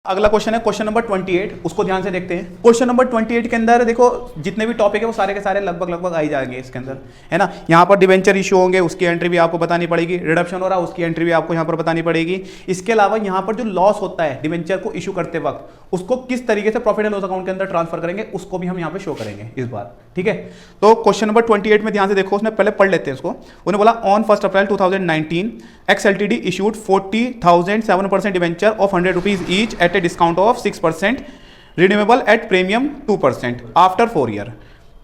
अगला क्वेश्चन है question number 28, उसको ध्यान से देखते हैं। क्वेश्चन नंबर 28 के अंदर देखो जितने भी टॉपिक है वो सारे के सारे लगभग आ ही जाएंगे इसके अंदर, है ना। यहाँ पर डिवेंचर इशू होंगे, उसकी एंट्री भी आपको बतानी पड़ेगी। रिडक्शन हो रहा है, उसकी एंट्री भी आपको यहाँ पर बतानी पड़ेगी। इसके अलावा यहाँ पर जो लॉस होता है डिवेंचर को इशू करते वक्त, उसको किस तरीके से प्रॉफिट एंड लॉस अकाउंट के अंदर ट्रांसफर करेंगे, उसको भी हम यहाँ पे शो करेंगे इस बार, ठीक है। तो क्वेश्चन नंबर 28 में ध्यान से देखो, उसने पहले पढ़ लेते हैं इसको। उन्होंने बोला on 1 April 2019 X LTD issued 40,000 7% debenture of 100 rupees each at a discount of 6%, renewable at premium 2% after 4 year.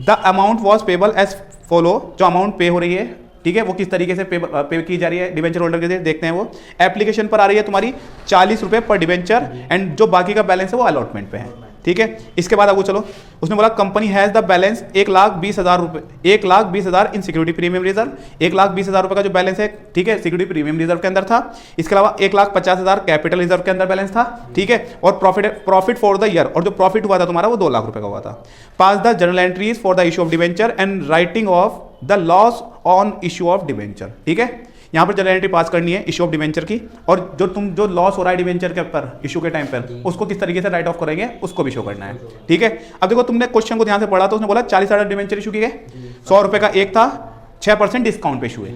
The amount was payable as follow, जो अमाउंट पे हो रही है, ठीक है, वो किस तरीके से पे की जा रही है डिवेंचर होल्डर के लिए, देखते हैं। वो एप्लीकेशन पर आ रही है तुम्हारी 40 रुपए पर डिवेंचर, एंड जो बाकी का बैलेंस है वो अलॉटमेंट पे है, ठीक है। इसके बाद आगे चलो, उसने बोला कंपनी हैज द बैलेंस 1,20,000 रुपए, 1,20,000 इन सिक्योरिटी प्रीमियम रिजर्व, 1,20,000 रुपए का जो बैलेंस है, ठीक है, सिक्योरिटी प्रीमियम रिजर्व के अंदर था। इसके अलावा 1,50,000 कैपिटल रिजर्व के अंदर बैलेंस था, ठीक है। और प्रॉफिट फॉर द ईयर, और जो प्रॉफिट हुआ था तुम्हारा वो 2 लाख रुपए का हुआ था। Pass the journal entries for the issue of debenture and writing off the loss on issue of debenture, ठीक है। यहाँ पर जर्नल एंट्री पास करनी है इशू ऑफ डिवेंचर की, और जो लॉस हो रहा है डिवेंचर के ऊपर इशू के टाइम पर, उसको किस तरीके से राइट ऑफ करेंगे उसको भी शो करना है, ठीक है। अब देखो तुमने क्वेश्चन को ध्यान से पढ़ा तो उसने बोला 40,000 डिवेंचर इशू किए, 100 रुपए का एक था, 6% डिस्काउंट पे इशू है।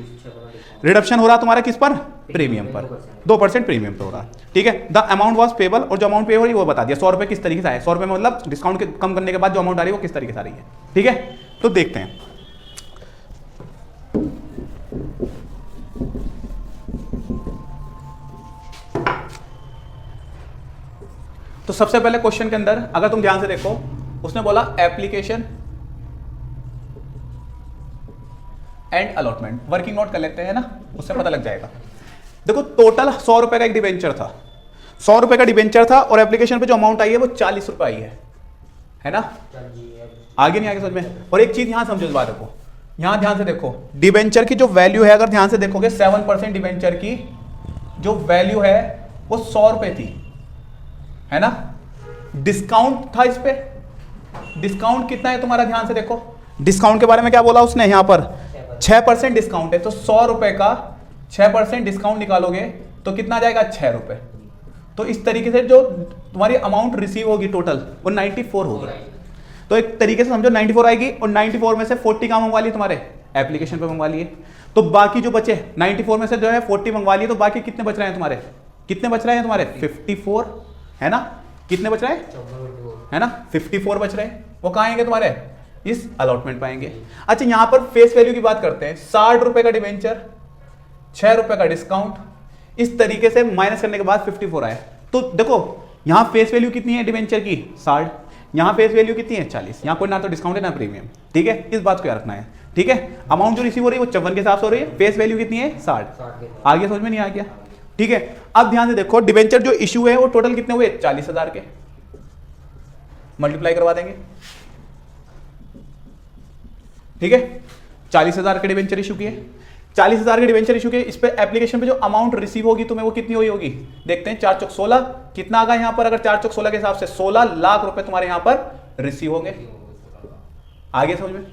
रिडक्शन हो रहा तुम्हारा किस पर, प्रीमियम पर, 2% प्रीमियम पे हो रहा, ठीक है। द अमाउंट वॉज पेबल, और जो अमाउंट पे हो रही है वो बता दिया, 100 रुपए किस तरीके से आए, 100 रुपए में मतलब डिस्काउंट कम करने के बाद जो अमाउंट आ रही है वो किस तरीके से आ रही है, ठीक है। तो देखते हैं। तो सबसे पहले क्वेश्चन के अंदर अगर तुम ध्यान से देखो, उसने बोला application and allotment, working note कर लेते हैं ना, उससे पता लग जाएगा। देखो टोटल 100 रुपए का एक डिवेंचर था, 100 रुपए का डिवेंचर था, और एप्लीकेशन पे जो अमाउंट आई है वो 40 रुपए आई है ना। आगे नहीं आगे समझ में। और एक चीज यहां समझो इस बात को, यहां ध्यान से देखो, डिवेंचर की जो वैल्यू है, अगर ध्यान से देखोगे 7% डिवेंचर की जो वैल्यू है वो 100 रुपए थी, है ना। डिस्काउंट था इस पे, डिस्काउंट कितना है तुम्हारा, ध्यान से देखो डिस्काउंट के बारे में क्या बोला उसने, यहां पर 6% डिस्काउंट है, तो 100 रुपए का 6% डिस्काउंट निकालोगे तो कितना आ जाएगा, 6 रुपए। तो इस तरीके से जो तुम्हारी अमाउंट रिसीव होगी टोटल वो 94 होगी। तो एक तरीके से समझो 94 आएगी, और 94 में से 40 कहां मंगवा लिए, तुम्हारे एप्लीकेशन पे मंगवा लिए। तो बाकी जो बचे 94 में से जो है 40 मंगवा लिए, तो बाकी कितने बच रहे हैं तुम्हारे, कितने बच रहे हैं तुम्हारे 54, है ना। कितने बच रहे हैं, है ना, 54 बच रहे हैं। वो कहाँ आएंगे तुम्हारे, इस अलॉटमेंट पाएंगे। अच्छा यहां पर फेस वैल्यू की बात करते हैं, 60 रुपए का डिवेंचर, 6 रुपए का डिस्काउंट, इस तरीके से माइनस करने के बाद 54 आए। तो देखो यहां फेस वैल्यू कितनी है डिवेंचर की, 60, यहां फेस वैल्यू कितनी है, 40। यहां कोई ना तो डिस्काउंट है ना प्रीमियम, ठीक है, इस बात को याद रखना है, ठीक है। अमाउंट जो रिसीव हो रही है वो 54 के हिसाब से हो रही है, फेस वैल्यू कितनी है, 60। आगे समझ में नहीं आ गया, ठीक है। अब ध्यान से देखो डिवेंचर जो इशू है वो टोटल कितने हुए, 40,000 के, मल्टीप्लाई करवा देंगे, ठीक है। 40,000 के डिवेंचर इशू किए, 40,000 के डिवेंचर इशू किए, इस पे एप्लीकेशन पे जो अमाउंट रिसीव होगी तुम्हें वो कितनी हुई होगी, देखते हैं। 4 चौक 16 कितना आ गया यहाँ पर, अगर 4 चौक 16 के हिसाब से 16 लाख रुपए तुम्हारे यहाँ पर रिसीव होंगे। आगे समझ में,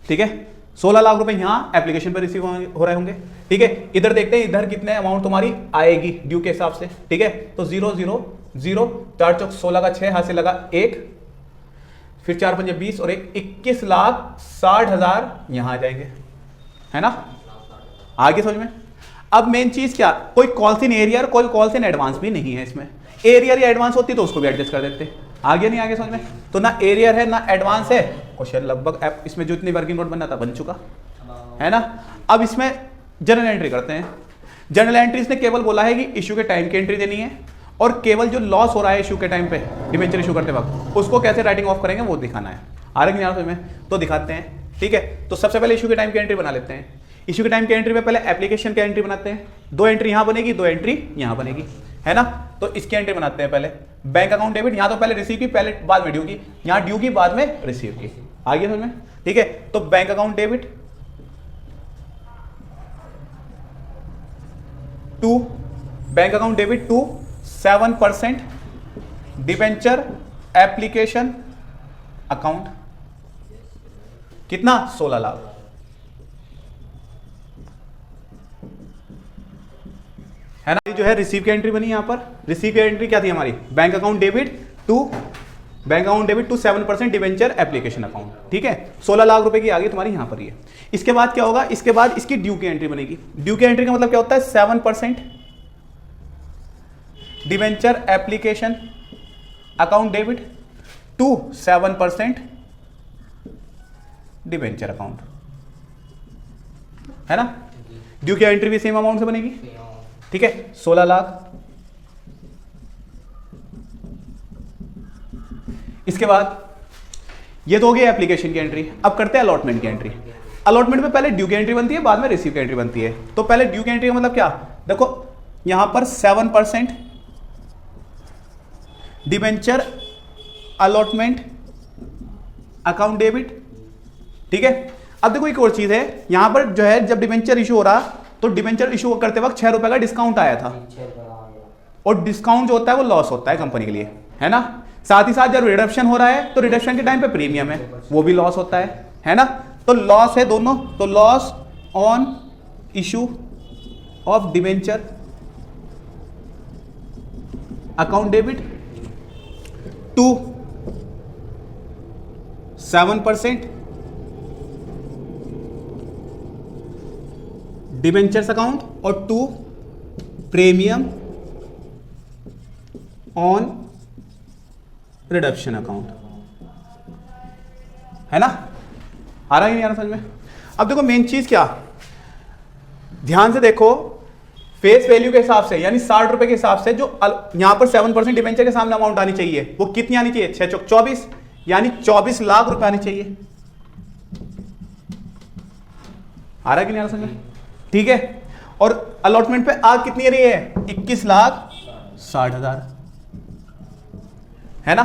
ठीक है। 16 लाख रुपए यहाँ एप्लीकेशन पर रिसीव हो रहे होंगे, ठीक है। इधर देखते हैं इधर कितने अमाउंट तुम्हारी आएगी ड्यू के हिसाब से, ठीक है। तो 0 0 0, 4 चौक 16 का 6 हाथ से लगा 1, फिर 4 पंजे 20 और 1 21,60,000 यहां आ जाएंगे, है ना। आगे समझ में। अब मेन चीज क्या, कोई कॉल्स इन एरियर, कोई कॉल्स इन एडवांस भी नहीं है इसमें। एरियर या एडवांस होती तो उसको भी एडजस्ट कर देते। आगे नहीं आगे समझ में। तो ना एरियर है ना एडवांस है, क्वेश्चन लगभग इसमें जो इतनी वर्किंग नोट बनना था बन चुका है ना। अब इसमें जर्नल एंट्री करते हैं। जर्नल एंट्री इसने केवल बोला है कि इशू के टाइम की एंट्री देनी है, और केवल जो लॉस हो रहा है इशू के टाइम पे डिवेंचर इशू करते वक्त उसको कैसे राइटिंग ऑफ करेंगे वो दिखाना है। आ रही है में तो दिखाते हैं, ठीक है। तो सबसे पहले इशू के टाइम की एंट्री बना लेते हैं। इशू के टाइम की एंट्री में पहले एप्लीकेशन की एंट्री बनाते हैं, 2 एंट्री यहां बनेगी, 2 एंट्री यहां बनेगी, है ना। तो इसकी एंट्री बनाते हैं पहले। बैंक अकाउंट डेबिट, यहां तो पहले रिसीव की, पहले बाद में ड्यू की, यहां ड्यू की बाद में रिसीव की। आगे समझ में, ठीक है। तो bank account debit to, bank account debit to 7% debenture application account, कितना 16 लाख। है ना। ये जो है रिसीव की एंट्री बनी यहाँ पर। रिसीव की एंट्री क्या थी हमारी, bank account debit to 7% debenture application account, ठीक है। 16 लाख रुपए की आ गई तुम्हारी यहाँ पर ये। इसके बाद क्या होगा, इसके बाद इसकी ड्यू की एंट्री बनेगी। ड्यू की एंट्री का मतलब क्या होता है, 7% debenture application account debit to 7% debenture account, है ना। ड्यू की एंट्री भी सेम अमाउंट से बनेगी, ठीक है, 16 लाख। इसके बाद ये तो हो गई एप्लीकेशन की एंट्री। अब करते हैं अलॉटमेंट की एंट्री। अलॉटमेंट में पहले ड्यू की एंट्री बनती है, बाद में रिसीव की एंट्री बनती है। तो पहले ड्यू की एंट्री का मतलब क्या, देखो यहां पर 7% डिवेंचर अलॉटमेंट अकाउंट डेबिट, ठीक है। अब देखो एक और चीज है, यहां पर जो है जब डिवेंचर इशू हो रहा तो डिवेंचर इशू करते वक्त 6 रुपए का डिस्काउंट आया था, और डिस्काउंट जो होता है वो लॉस होता है कंपनी के लिए, है ना। साथ ही साथ जब रिडक्शन हो रहा है तो रिडक्शन के टाइम पे प्रीमियम है, वो भी लॉस होता है ना। तो लॉस है दोनों, तो loss on issue of debenture account debit to 7% debentures account और to premium on reduction account, है ना। आ रहा ही नहीं आ रहा समझ में। अब देखो मेन चीज क्या, ध्यान से देखो, फेस वैल्यू के हिसाब से यानी 60 रुपए के हिसाब से जो यहां पर 7% डिवेंचर के सामने अमाउंट आनी चाहिए वो कितनी आनी चाहिए, 6 चौक 24, यानी 24 लाख रुपए आनी चाहिए। आ रहा कि नहीं आ रहा समझ में, ठीक है। और अलॉटमेंट पे आग कितनी रही है, 21,60,000, है ना।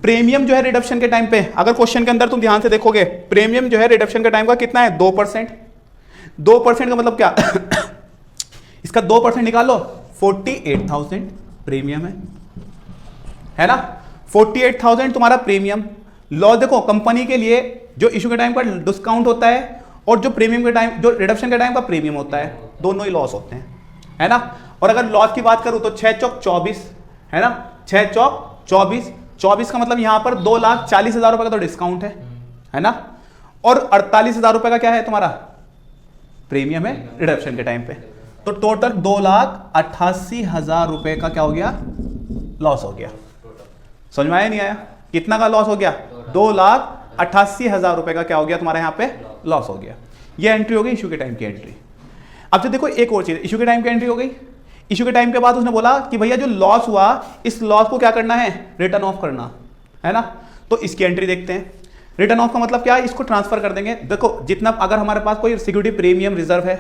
प्रीमियम जो है रिडक्शन के टाइम पे, अगर क्वेश्चन के अंदर तुम ध्यान से देखोगे, प्रीमियम जो है रिडक्शन के टाइम का कितना है, 2%। 2% का मतलब क्या इसका 2% निकाल लो, 48,000 प्रीमियम है ना। 48,000 तुम्हारा प्रीमियम। लॉस देखो कंपनी के लिए जो इशू के टाइम का डिस्काउंट होता है और जो प्रीमियम के टाइम, जो रिडक्शन के टाइम का प्रीमियम होता है, दोनों ही लॉस होते हैं, है ना। और अगर लॉस की बात करूं तो 6 चौक 24, है ना, 6 चौक 24, 24 का मतलब यहां पर 2,40,000 रुपए का तो डिस्काउंट है ना। और 48,000 रुपए का क्या है तुम्हारा प्रीमियम है रिडक्शन के टाइम पे। तो टोटल 2,88,000 रुपए का क्या हो गया, लॉस हो गया। समझ में आया नहीं आया, कितना का लॉस हो गया, 2,88,000 रुपए का क्या हो गया तुम्हारे यहां पे लॉस हो गया। ये एंट्री हो गई इशू के टाइम की एंट्री। अब जो देखो एक और चीज, इशू के टाइम की एंट्री हो गई। इशू के टाइम के बाद उसने बोला कि भैया जो लॉस हुआ इस लॉस को क्या करना है, रिटर्न ऑफ करना है ना। तो इसकी एंट्री देखते हैं। रिटर्न ऑफ का मतलब क्या है, इसको ट्रांसफर कर देंगे। देखो जितना, अगर हमारे पास कोई सिक्योरिटी प्रीमियम रिजर्व है,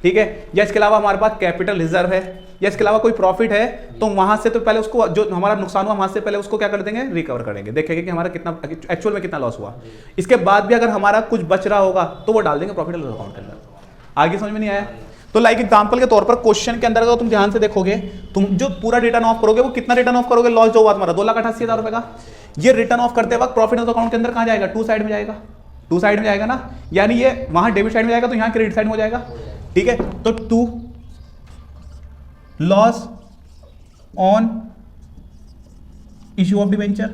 ठीक है, या इसके अलावा हमारे पास कैपिटल रिजर्व है, या इसके अलावा कोई प्रॉफिट है, तो वहां से तो पहले उसको जो हमारा नुकसान हुआ वहां से पहले उसको क्या कर देंगे, रिकवर करेंगे, देखेंगे कि हमारा कितना एक्चुअल में कितना लॉस हुआ। इसके बाद भी अगर हमारा कुछ बच रहा होगा तो वो डाल देंगे प्रॉफिट एंड लॉस अकाउंट के अंदर। आगे समझ में नहीं आया तो लाइक एग्जांपल के तौर पर क्वेश्चन के अंदर अगर तुम ध्यान से देखोगे, तुम जो पूरा रिटर्न ऑफ करोगे वो कितना रिटर्न ऑफ करोगे, लॉस जो हुआ तुम्हारा 2,88,000 रुपए का। ये रिटर्न ऑफ करते वक्त प्रॉफिट एंड लॉस अकाउंट के अंदर कहां जाएगा, टू साइड में जाएगा, टू साइड में जाएगा ना, यानी ये वहां डेबिट साइड में जाएगा तो यहां क्रेडिट साइड में हो जाएगा, ठीक है। तो to loss on issue of debenture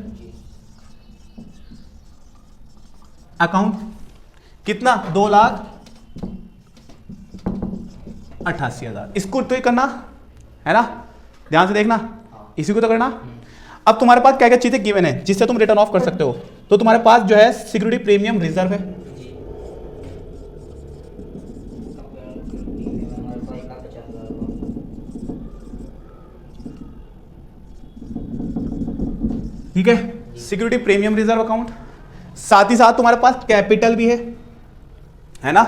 account कितना, 2,88,000। इसको तो ही करना है ना, ध्यान से देखना, इसी को तो करना। अब तुम्हारे पास क्या क्या चीजें गिवन है जिससे तुम रिटर्न ऑफ कर सकते हो। तो तुम्हारे पास जो है सिक्योरिटी प्रीमियम रिजर्व है, ठीक है, सिक्योरिटी प्रीमियम रिजर्व अकाउंट। साथ ही साथ तुम्हारे पास कैपिटल भी है ना।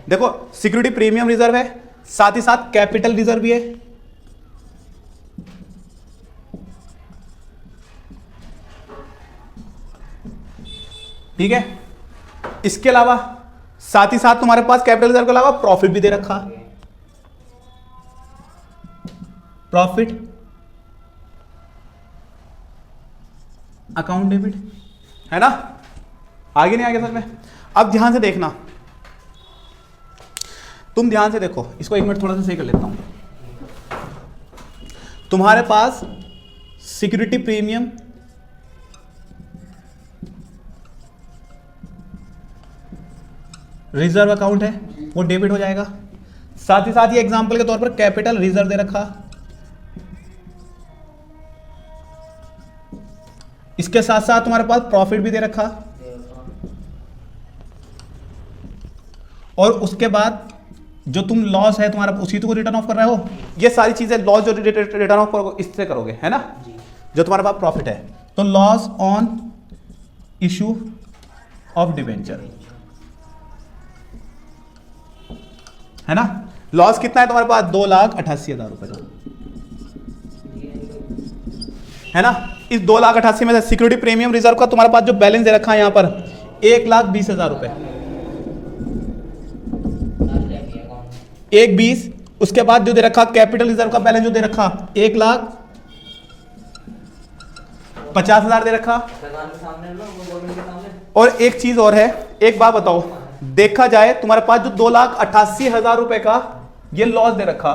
देखो सिक्योरिटी प्रीमियम रिजर्व है, साथ ही साथ कैपिटल रिजर्व भी है, ठीक है। इसके अलावा साथ ही साथ तुम्हारे पास कैपिटल रिजर्व के अलावा प्रॉफिट भी दे रखा, प्रॉफिट अकाउंट डेबिट, है ना। आगे नहीं आगे सर में। अब ध्यान से देखना, तुम ध्यान से देखो, इसको एक मिनट थोड़ा सा सही कर लेता हूं। तुम्हारे पास सिक्योरिटी प्रीमियम रिजर्व अकाउंट है, वो डेबिट हो जाएगा। साथ ही साथ ये एग्जांपल के तौर पर कैपिटल रिजर्व दे रखा, इसके साथ साथ तुम्हारे पास प्रॉफिट भी दे रखा, और उसके बाद जो तुम लॉस है तुम्हारा उसी को रिटर्न ऑफ कर रहे हो। ये सारी चीजें लॉस जो रिटर्न ऑफ करोगे इससे करोगे, है ना। जो तुम्हारे पास प्रॉफिट है तो loss on issue of debenture, है ना। लॉस कितना है तुम्हारे पास 2,88,000 रुपए का, है ना। इस 2,88,000 में से सिक्योरिटी प्रीमियम रिजर्व का तुम्हारे पास जो बैलेंस दे रखा है यहां पर 1,20,000 रुपए, 1,20,000। उसके बाद जो दे रखा कैपिटल रिजर्व का बैलेंस जो दे रखा 1,50,000 दे रखा। और एक चीज और है, एक बात बताओ, देखा जाए तुम्हारे पास जो 2,88,000 रुपए का ये लॉस दे रखा,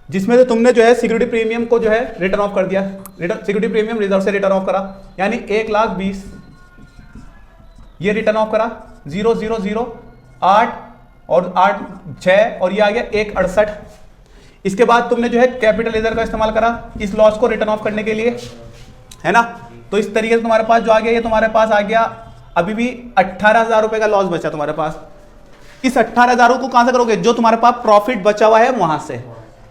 जिसमें से तुमने जो है सिक्योरिटी प्रीमियम को जो है रिटर्न ऑफ कर दिया, सिक्योरिटी प्रीमियम रिजर्व से रिटर्न ऑफ करा, यानी 1,20,000 ये रिटर्न ऑफ करा, 0,0,0,0 8 और 8 6 और ये आ गया 1,68। इसके बाद तुमने जो है कैपिटल रिजर्व का इस्तेमाल करा इस लॉस को रिटर्न ऑफ करने के लिए, है ना। तो इस तरीके से तुम्हारे पास जो आ गया, ये तुम्हारे पास आ गया अभी भी 18,000 रुपए का लॉस बचा तुम्हारे पास। इस 18,000 को कहां से करोगे, जो तुम्हारे पास प्रॉफिट बचा हुआ है वहां से।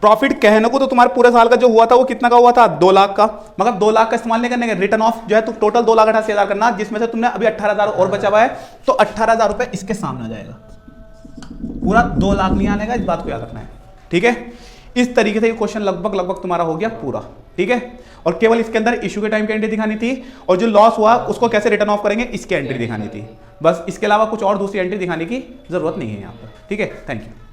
प्रॉफिट कहने को तो तुम्हारे पूरे साल का जो हुआ था वो कितना का हुआ था 2 लाख का, मगर 2 लाख का इस्तेमाल नहीं करने का, रिटर्न ऑफ जो है तो टोटल 2,88,000 करना, जिसमें से तुमने अभी 18,000 और बचा हुआ है, तो 18,000 रुपए इसके सामने आ जाएगा, पूरा 2 लाख नहीं आने का, इस बात को याद रखना है, ठीक है। इस तरीके से ये क्वेश्चन लगभग तुम्हारा हो गया पूरा, ठीक है। और केवल इसके अंदर इशू के टाइम की एंट्री दिखानी थी, और जो लॉस हुआ उसको कैसे रिटर्न ऑफ करेंगे इसकी एंट्री दिखानी थी, बस। इसके अलावा कुछ और दूसरी एंट्री दिखाने की जरूरत नहीं है यहाँ पर, ठीक है। Thank you.